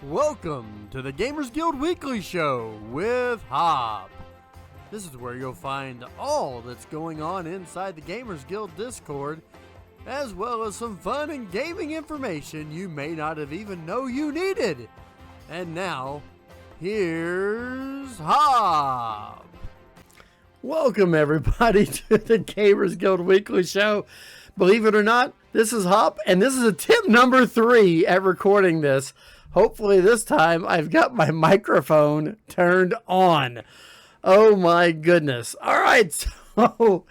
Welcome to the Gamers Guild Weekly Show with Hopp. This is where you'll find all that's going on inside the Gamers Guild Discord, as well as some fun and gaming information you may not have even known you needed. And now, here's Hopp. Welcome everybody to the Gamers Guild Weekly Show. Believe it or not, this is Hopp, and this is attempt number 3 at recording this. Hopefully this time I've got my microphone turned on. Oh my goodness. All right, so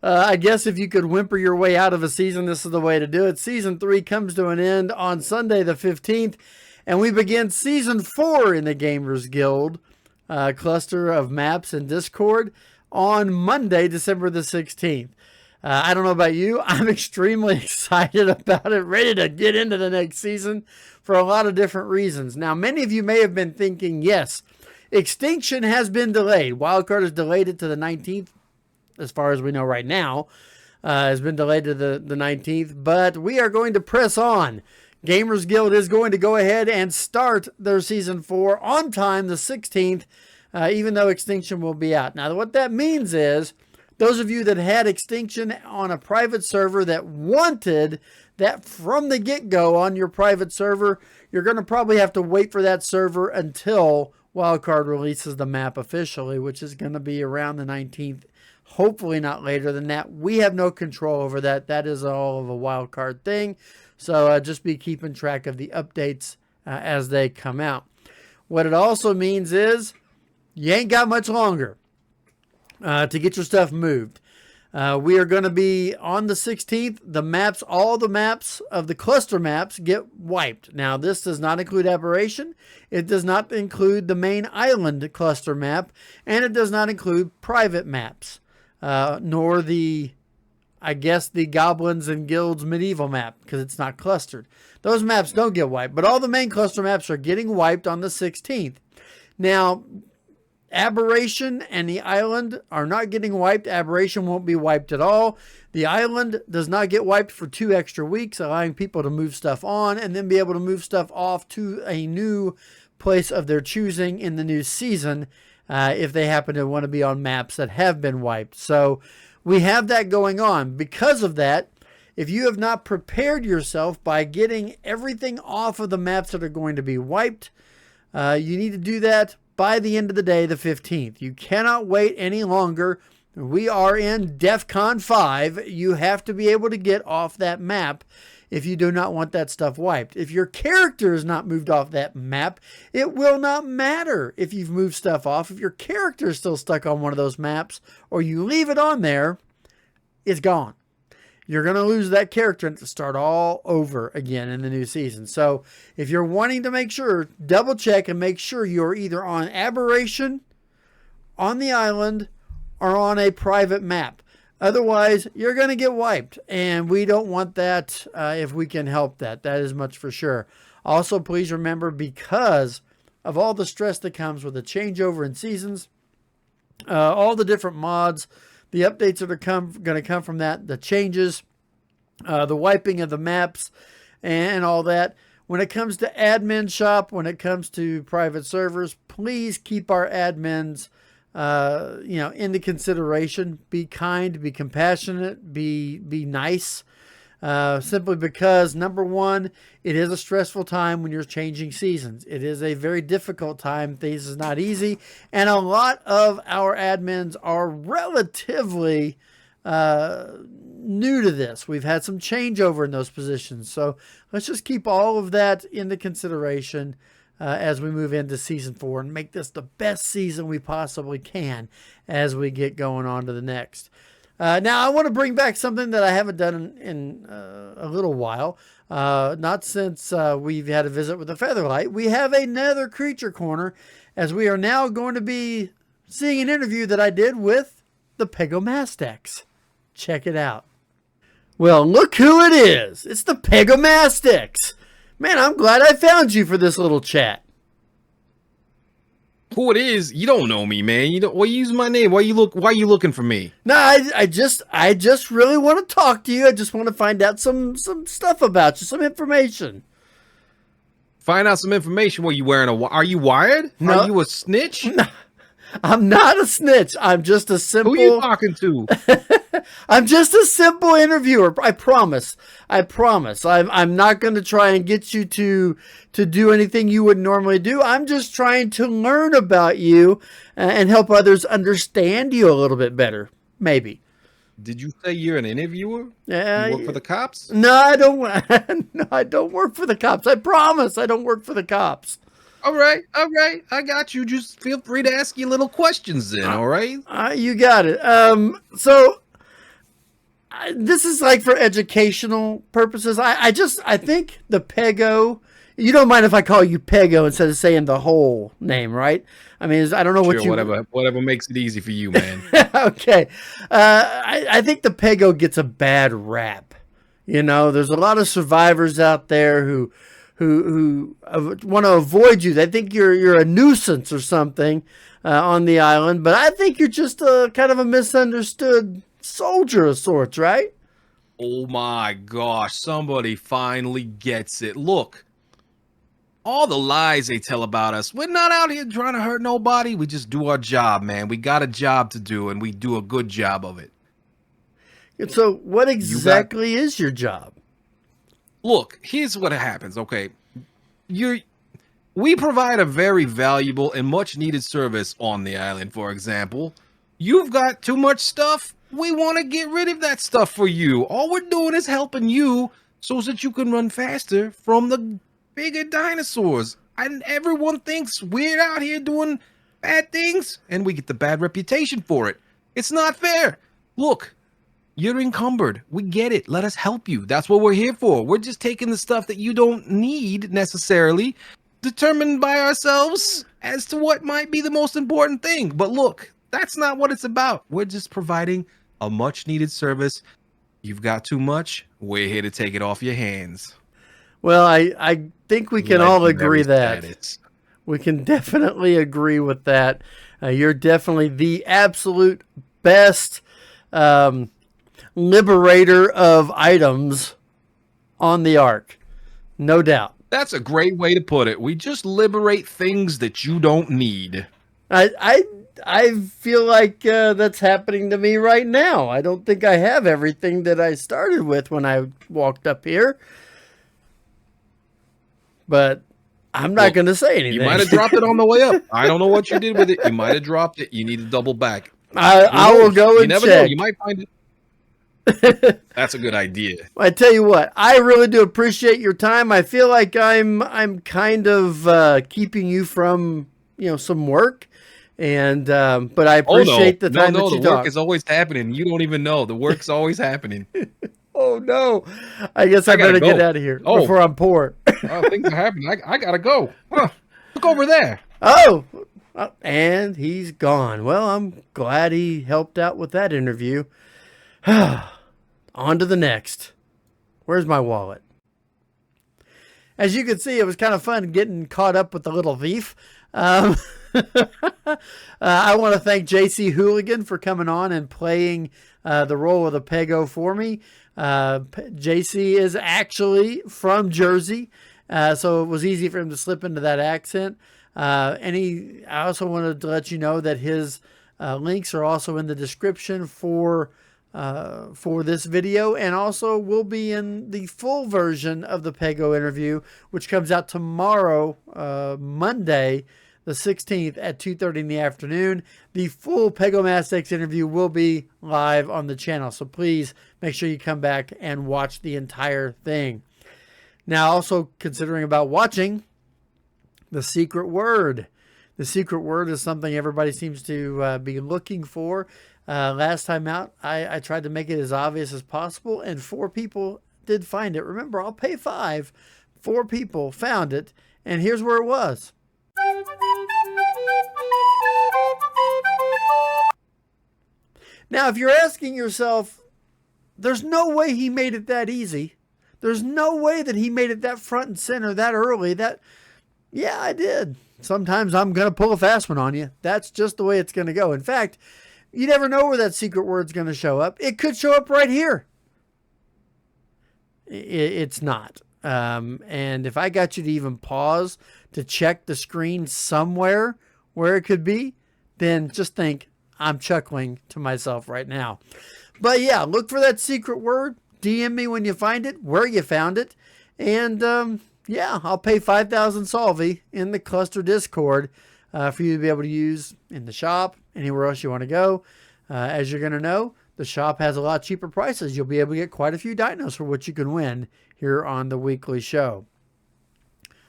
I guess if you could whimper your way out of a season, this is the way to do it. Season 3 comes to an end on Sunday the 15th, and we begin Season 4 in the Gamers Guild cluster of maps and Discord on Monday, December the 16th. I don't know about you. I'm extremely excited about it, ready to get into the next season for a lot of different reasons. Now, many of you may have been thinking, yes, Extinction has been delayed. Wildcard has delayed it to the 19th, as far as we know right now. Has been delayed to the 19th, but we are going to press on. Gamers Guild is going to go ahead and start their Season 4 on time, the 16th, even though Extinction will be out. Now, what that means is, those of you that had Extinction on a private server that wanted that from the get-go on your private server, you're going to probably have to wait for that server until Wildcard releases the map officially, which is going to be around the 19th. Hopefully not later than that. We have no control over that. That is all of a Wildcard thing. So just be keeping track of the updates as they come out. What it also means is you ain't got much longer to get your stuff moved. We are going to be on the 16th. The maps, all the maps of the cluster maps get wiped. Now, this does not include Aberration. It does not include the main island cluster map. And it does not include private maps. Nor the, I guess, the Goblins and Guilds medieval map, because it's not clustered. Those maps don't get wiped. But all the main cluster maps are getting wiped on the 16th. Now, Aberration and the island are not getting wiped. Aberration won't be wiped at all. The island does not get wiped for 2 extra weeks, allowing people to move stuff on and then be able to move stuff off to a new place of their choosing in the new season if they happen to want to be on maps that have been wiped. So we have that going on. Because of that, if you have not prepared yourself by getting everything off of the maps that are going to be wiped, you need to do that by the end of the day, the 15th. You cannot wait any longer. We are in DEFCON 5. You have to be able to get off that map if you do not want that stuff wiped. If your character is not moved off that map, it will not matter if you've moved stuff off. If your character is still stuck on one of those maps or you leave it on there, it's gone. You're going to lose that character and to start all over again in the new season. So if you're wanting to make sure, double check and make sure you're either on Aberration, on the island, or on a private map. Otherwise, you're going to get wiped. And we don't want that if we can help that. That is much for sure. Also, please remember, because of all the stress that comes with a changeover in seasons, all the different mods, the updates that are going to come from that, the changes, the wiping of the maps, and all that. When it comes to admin shop, when it comes to private servers, please keep our admins, into consideration. Be kind, be compassionate, be nice. Simply because, number one, it is a stressful time when you're changing seasons. It is a very difficult time. Things is not easy. And a lot of our admins are relatively new to this. We've had some changeover in those positions. So let's just keep all of that into consideration as we move into Season 4 and make this the best season we possibly can as we get going on to the next. Now, I want to bring back something that I haven't done in a little while. Not since we've had a visit with the Featherlight. We have another Creature Corner, as we are now going to be seeing an interview that I did with the Pegomastax. Check it out. Well, look who it is. It's the Pegomastax. Man, I'm glad I found you for this little chat. Who it is? You don't know me, man. You don't. Why you use my name? Why you looking for me? No, I just really want to talk to you. I just want to find out some stuff about you, some information. Find out some information. What, you wearing are you wired? No. Are you a snitch? No, I'm not a snitch. I'm just a simple. Who you talking to? I'm just a simple interviewer. I promise. I promise. I'm not going to try and get you to do anything you would normally do. I'm just trying to learn about you and help others understand you a little bit better. Maybe. Did you say you're an interviewer? You work for the cops? No, I don't. No, I don't work for the cops. I promise I don't work for the cops. All right. I got you. Just feel free to ask your little questions then, all right? You got it. This is like for educational purposes. I think the Pego. You don't mind if I call you Pego instead of saying the whole name, right? I mean, I don't know what you... whatever makes it easy for you, man. Okay. I think the Pego gets a bad rap. You know, there's a lot of survivors out there who want to avoid you. They think you're a nuisance or something on the island, but I think you're just a kind of a misunderstood soldier of sorts, right? Oh my gosh, somebody finally gets it. Look, all the lies they tell about us, we're not out here trying to hurt nobody. We just do our job, man. We got a job to do, and we do a good job of it. And so what exactly is your job? Look, here's what happens, okay? We provide a very valuable and much needed service on the island, for example. You've got too much stuff. We want to get rid of that stuff for you. All we're doing is helping you so that you can run faster from the bigger dinosaurs. And everyone thinks we're out here doing bad things, and we get the bad reputation for it. It's not fair. Look, you're encumbered. We get it. Let us help you. That's what we're here for. We're just taking the stuff that you don't need necessarily, determined by ourselves as to what might be the most important thing. But look, that's not what it's about. We're just providing a much needed service. You've got too much. We're here to take it off your hands. Well, I think we can all agree that. We can definitely agree with that. You're definitely the absolute best liberator of items on the Ark. No doubt. That's a great way to put it. We just liberate things that you don't need. I feel like that's happening to me right now. I don't think I have everything that I started with when I walked up here. But I'm not going to say anything. You might have dropped it on the way up. I don't know what you did with it. You might have dropped it. You need to double back. I will go and check. You never know. You might find it. That's a good idea. I tell you what, I really do appreciate your time. I feel like I'm kind of keeping you from some work, and but I appreciate the time that you talk. The work is always happening. You don't even know the work's always happening. Oh no! I guess I better get out of here before I'm poor. Things are happening. I gotta go. Look over there. Oh, and he's gone. Well, I'm glad he helped out with that interview. On to the next. Where's my wallet? As you can see, it was kind of fun getting caught up with the little thief. I want to thank JC Hooligan for coming on and playing the role of the Pego for me. JC is actually from Jersey, so it was easy for him to slip into that accent. I also wanted to let you know that his links are also in the description for this video, and also will be in the full version of the Pego interview, which comes out tomorrow, Monday, the 16th at 2:30 in the afternoon. The full Pegomastax interview will be live on the channel, so please make sure you come back and watch the entire thing. Now, also considering about watching the secret word. The secret word is something everybody seems to be looking for. Last time out, I tried to make it as obvious as possible, and 4 people did find it. Remember, I'll pay 5. 4 people found it, and here's where it was. Now, if you're asking yourself, there's no way he made it that easy. There's no way that he made it that front and center that early. Yeah, I did. Sometimes I'm going to pull a fast one on you. That's just the way it's going to go. In fact, you never know where that secret word's going to show up. It could show up right here. It's not. And if I got you to even pause to check the screen somewhere where it could be, then just think I'm chuckling to myself right now. But yeah, look for that secret word. DM me when you find it, where you found it. And yeah, I'll pay 5,000 Solvi in the cluster Discord for you to be able to use in the shop, anywhere else you want to go. As you're going to know, the shop has a lot cheaper prices. You'll be able to get quite a few dinos for what you can win here on the weekly show.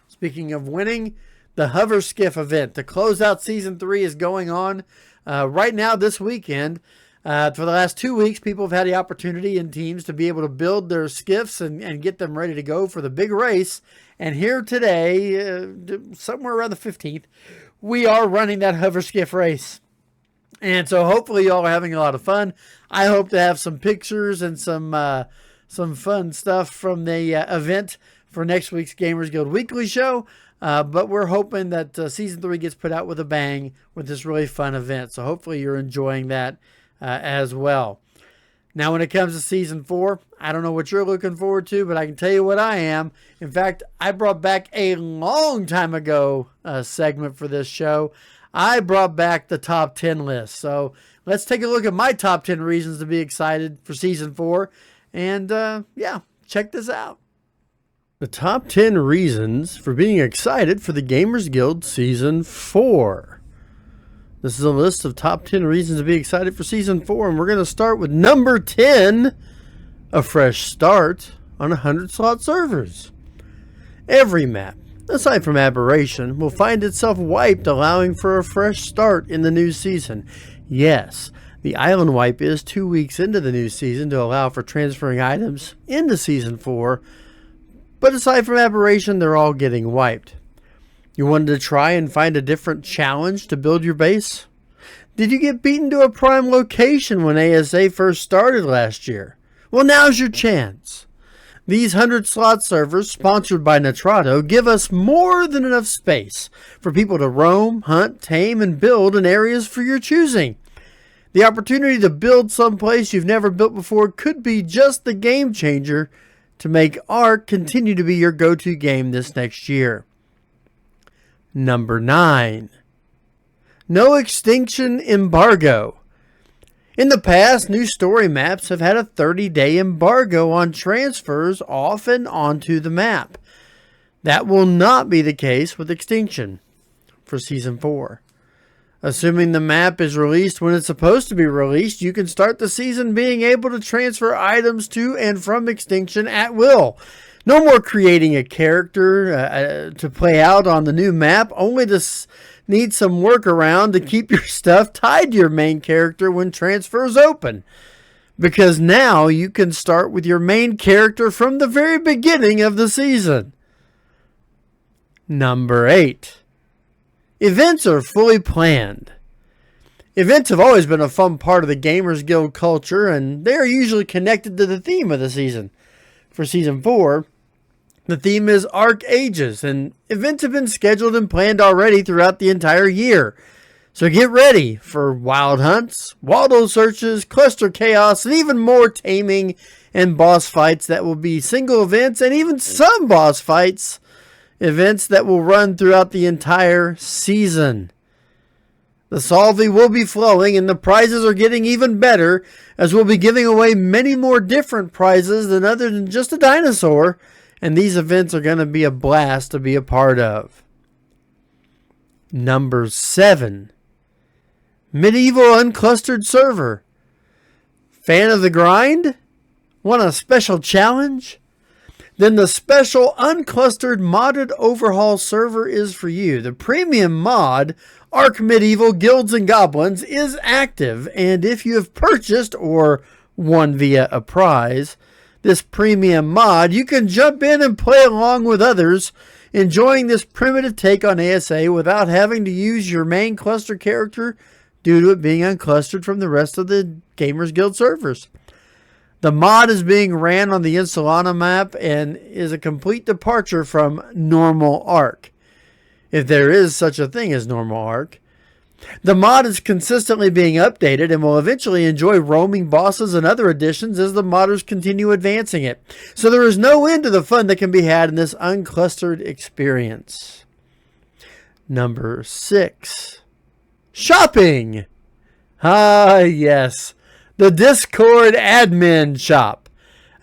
Speaking of winning, the Hover Skiff event to close out Season 3 is going on right now this weekend. For the last 2 weeks, people have had the opportunity in teams to be able to build their skiffs and get them ready to go for the big race. And here today, somewhere around the 15th, we are running that Hover Skiff race. And so hopefully y'all are having a lot of fun. I hope to have some pictures and some fun stuff from the event for next week's Gamers Guild Weekly show. But we're hoping that Season 3 gets put out with a bang with this really fun event. So hopefully you're enjoying that as well. Now, when it comes to Season 4, I don't know what you're looking forward to, but I can tell you what I am. In fact, I brought back a long time ago segment for this show. I brought back the top 10 list. So let's take a look at my top 10 reasons to be excited for Season 4. And yeah, check this out. The top 10 reasons for being excited for the Gamers Guild Season 4. This is a list of top 10 reasons to be excited for Season 4, and we're going to start with number 10, a fresh start on 100-slot servers. Every map, aside from Aberration, will find itself wiped, allowing for a fresh start in the new season. Yes, the island wipe is 2 weeks into the new season to allow for transferring items into Season 4, but aside from Aberration, they're all getting wiped. You wanted to try and find a different challenge to build your base? Did you get beaten to a prime location when ASA first started last year? Well, now's your chance. These 100-slot servers, sponsored by Nitrato, give us more than enough space for people to roam, hunt, tame, and build in areas for your choosing. The opportunity to build someplace you've never built before could be just the game changer to make Ark continue to be your go-to game this next year. Number 9. No extinction embargo. In the past, new story maps have had a 30-day embargo on transfers off and onto the map. That will not be the case with Extinction for Season 4. Assuming the map is released when it's supposed to be released, you can start the season being able to transfer items to and from Extinction at will. No more creating a character to play out on the new map, only to need some workaround to keep your stuff tied to your main character when transfers open. Because now you can start with your main character from the very beginning of the season. Number 8. Events are fully planned. Events have always been a fun part of the Gamers Guild culture, and they are usually connected to the theme of the season. For Season 4, the theme is Ark Ages, and events have been scheduled and planned already throughout the entire year. So get ready for wild hunts, Waldo searches, cluster chaos, and even more taming and boss fights that will be single events, and even some boss fights, events that will run throughout the entire season. The Solvi will be flowing, and the prizes are getting even better, as we'll be giving away many more different prizes than other than just a dinosaur, and these events are going to be a blast to be a part of. Number 7. Medieval Unclustered Server. Fan of the grind? Want a special challenge? Then the special Unclustered Modded Overhaul server is for you. The premium mod, Ark Medieval Guilds and Goblins, is active, and if you have purchased or won via a prize this premium mod, you can jump in and play along with others, enjoying this primitive take on ASA without having to use your main cluster character due to it being unclustered from the rest of the Gamers Guild servers. The mod is being ran on the Insulana map and is a complete departure from normal Ark, if there is such a thing as normal Ark. The mod is consistently being updated and will eventually enjoy roaming bosses and other additions as the modders continue advancing it. So there is no end to the fun that can be had in this unclustered experience. Number 6. Shopping! Ah, yes. The Discord admin shop.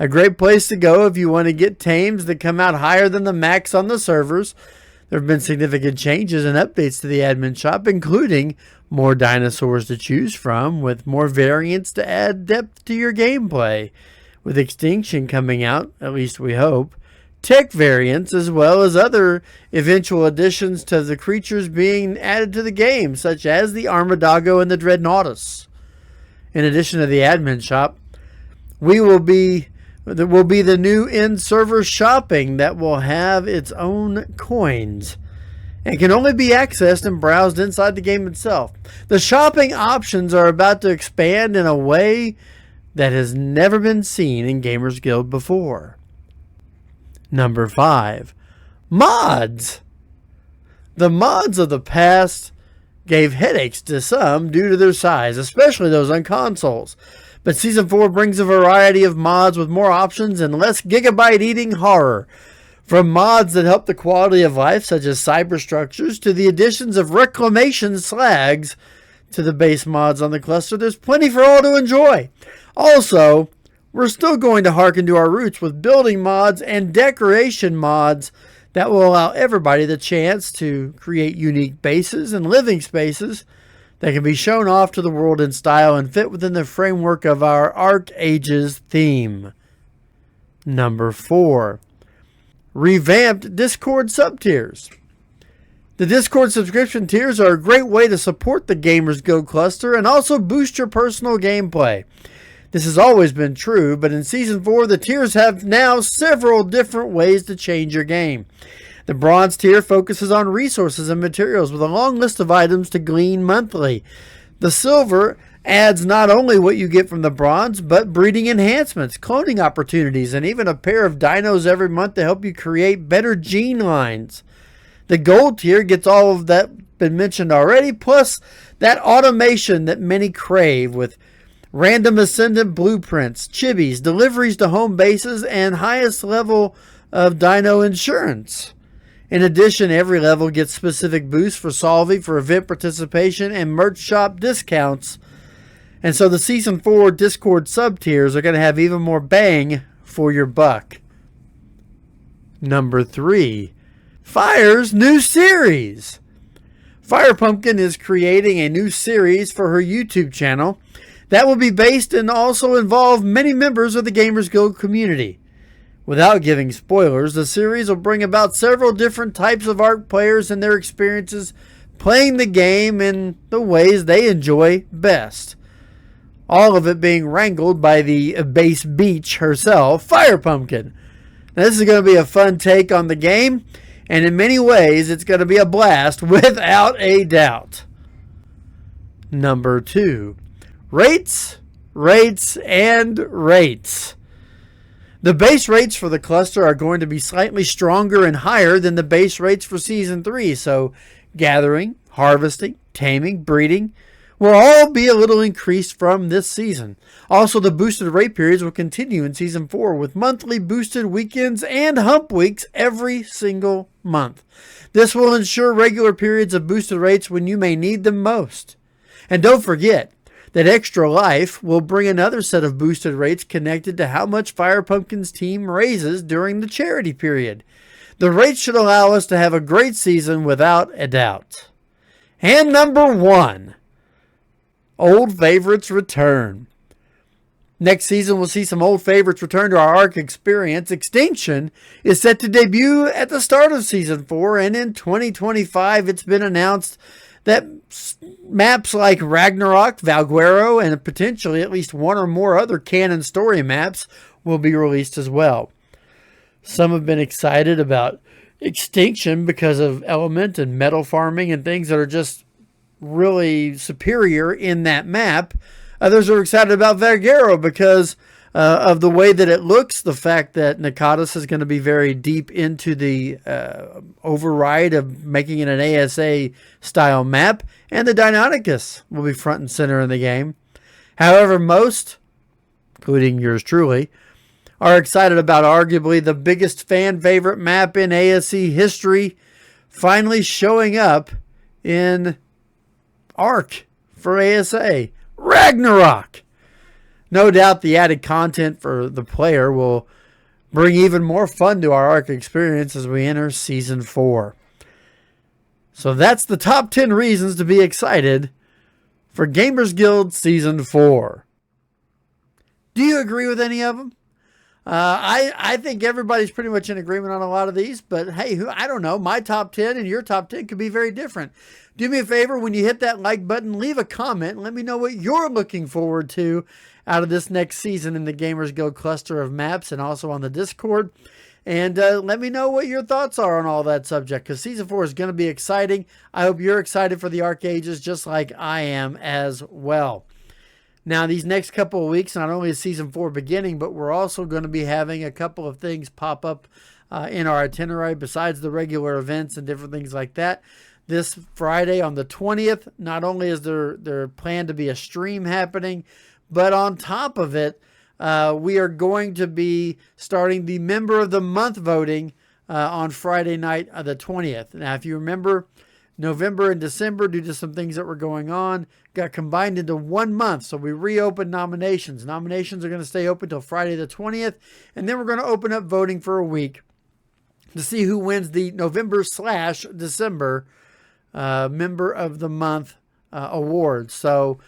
A great place to go if you want to get tames that come out higher than the max on the servers. There have been significant changes and updates to the admin shop, including more dinosaurs to choose from, with more variants to add depth to your gameplay. With Extinction coming out, at least we hope, tech variants, as well as other eventual additions to the creatures being added to the game, such as the Armadago and the Dreadnoughtus. In addition to the admin shop, there will be the new in-server shopping that will have its own coins and can only be accessed and browsed inside the game itself. The shopping options are about to expand in a way that has never been seen in Gamers Guild before. Number 5. Mods. The mods of the past gave headaches to some due to their size, especially those on consoles. But Season 4 brings a variety of mods with more options and less gigabyte-eating horror. From mods that help the quality of life, such as cyberstructures, to the additions of reclamation slags to the base mods on the cluster, there's plenty for all to enjoy. Also, we're still going to harken to our roots with building mods and decoration mods that will allow everybody the chance to create unique bases and living spaces that can be shown off to the world in style and fit within the framework of our Arc Ages theme. Number 4. Revamped Discord sub-tiers. The Discord subscription tiers are a great way to support the Gamers Guild cluster and also boost your personal gameplay. This has always been true, but in Season 4, the tiers have now several different ways to change your game. The Bronze tier focuses on resources and materials with a long list of items to glean monthly. The Silver adds not only what you get from the Bronze, but breeding enhancements, cloning opportunities, and even a pair of dinos every month to help you create better gene lines. The Gold tier gets all of that been mentioned already, plus that automation that many crave with random ascendant blueprints, chibis, deliveries to home bases, and highest level of dino insurance. In addition, every level gets specific boosts for solving, for event participation, and merch shop discounts. And so the Season 4 Discord sub-tiers are going to have even more bang for your buck. Number 3. Fire's new series. Firepumpkin is creating a new series for her YouTube channel that will be based and also involve many members of the Gamers Guild community. Without giving spoilers, the series will bring about several different types of ARC players and their experiences playing the game in the ways they enjoy best. All of it being wrangled by the base beach herself, Firepumpkin. Now, this is going to be a fun take on the game, and in many ways, it's going to be a blast without a doubt. Number 2. Rates, rates, and rates. The base rates for the cluster are going to be slightly stronger and higher than the base rates for Season 3, so gathering, harvesting, taming, breeding will all be a little increased from this season. Also, the boosted rate periods will continue in Season 4 with monthly boosted weekends and hump weeks every single month. This will ensure regular periods of boosted rates when you may need them most. And don't forget that Extra Life will bring another set of boosted rates connected to how much Firepumpkin's team raises during the charity period. The rates should allow us to have a great season without a doubt. And number 1. Old favorites return. Next season, we'll see some old favorites return to our ARC experience. Extinction is set to debut at the start of Season 4, and in 2025, it's been announced that maps like Ragnarok, Valguero, and potentially at least one or more other canon story maps will be released as well. Some have been excited about Extinction because of element and metal farming and things that are just really superior in that map. Others are excited about Valguero because of the way that it looks, the fact that Nakatas is going to be very deep into the override of making it an ASA style map, and the Deinonychus will be front and center in the game. However, most, including yours truly, are excited about arguably the biggest fan favorite map in ASE history finally showing up in Arc for ASA, Ragnarok. No doubt the added content for the player will bring even more fun to our Arc experience as we enter Season 4. So that's the top 10 reasons to be excited for Gamers Guild Season 4. Do you agree with any of them? I think everybody's pretty much in agreement on a lot of these, but hey, I don't know. My top 10 and your top 10 could be very different. Do me a favor, when you hit that like button, leave a comment and let me know what you're looking forward to out of this next season in the Gamers Guild cluster of maps and also on the Discord. And let me know what your thoughts are on all that subject, because Season 4 is going to be exciting. I hope you're excited for the Arc Ages just like I am as well. Now, these next couple of weeks, not only is Season 4 beginning, but we're also going to be having a couple of things pop up in our itinerary besides the regular events and different things like that. This Friday on the 20th, not only is there planned to be a stream happening, but on top of it, we are going to be starting the Member of the Month voting on Friday night, the 20th. Now, if you remember, November and December, due to some things that were going on, got combined into 1 month. So we reopened nominations. Nominations are going to stay open till Friday the 20th. And then we're going to open up voting for a week to see who wins the November/December Member of the Month award. So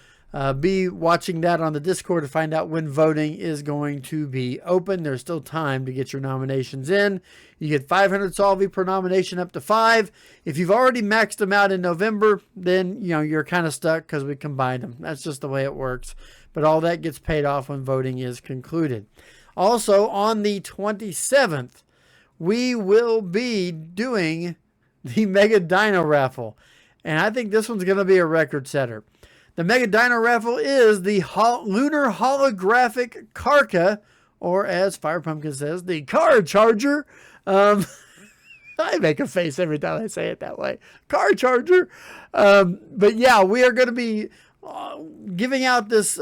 be watching that on the Discord to find out when voting is going to be open. There's still time to get your nominations in. You get 500 Solvi per nomination, up to 5. If you've already maxed them out in November, then you're kind of stuck because we combined them. That's just the way it works. But all that gets paid off when voting is concluded. Also, on the 27th, we will be doing the Mega Dino Raffle. And I think this one's going to be a record setter. The Mega Dino Raffle is the Lunar Holographic Karka, or as Firepumpkin says, the Car Charger. I make a face every time I say it that way. Car Charger. But yeah, we are going to be giving out this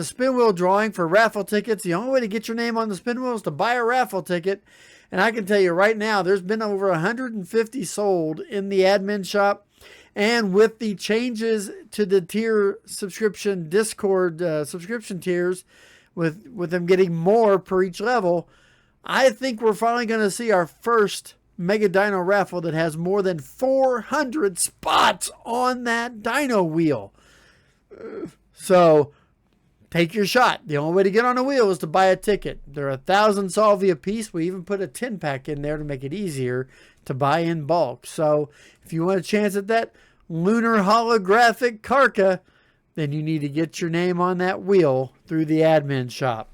spin wheel drawing for raffle tickets. The only way to get your name on the spin wheel is to buy a raffle ticket. And I can tell you right now, there's been over 150 sold in the admin shop. And with the changes to the tier subscription Discord subscription tiers, with them getting more per each level, I think we're finally going to see our first Mega Dino raffle that has more than 400 spots on that dino wheel. So take your shot. The only way to get on a wheel is to buy a ticket. They're 1,000 Solvi a piece. We even put a 10-pack in there to make it easier to buy in bulk. So if you want a chance at that Lunar Holographic Karka, then you need to get your name on that wheel through the admin shop.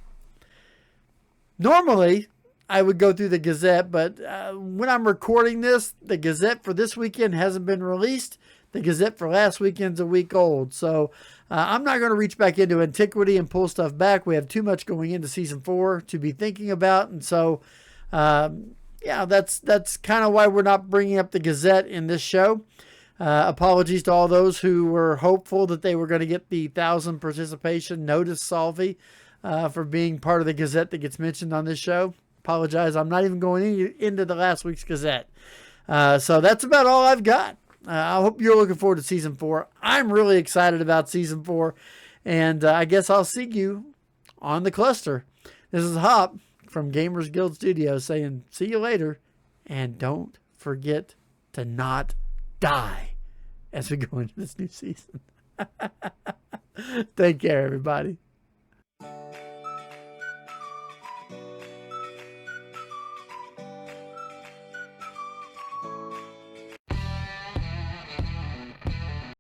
Normally, I would go through the Gazette, but when I'm recording this, the Gazette for this weekend hasn't been released. The Gazette for last weekend's a week old. So I'm not going to reach back into Antiquity and pull stuff back. We have too much going into Season 4 to be thinking about. And so, yeah, that's kind of why we're not bringing up the Gazette in this show. Apologies to all those who were hopeful that they were going to get the 1,000 participation notice Solvi for being part of the Gazette that gets mentioned on this show. Apologize. I'm not even going into the last week's Gazette. So that's about all I've got. I hope you're looking forward to Season 4. I'm really excited about Season 4. And I guess I'll see you on the cluster. This is Hopp from Gamers Guild Studios saying see you later. And don't forget to not die as we go into this new season. Take care, everybody.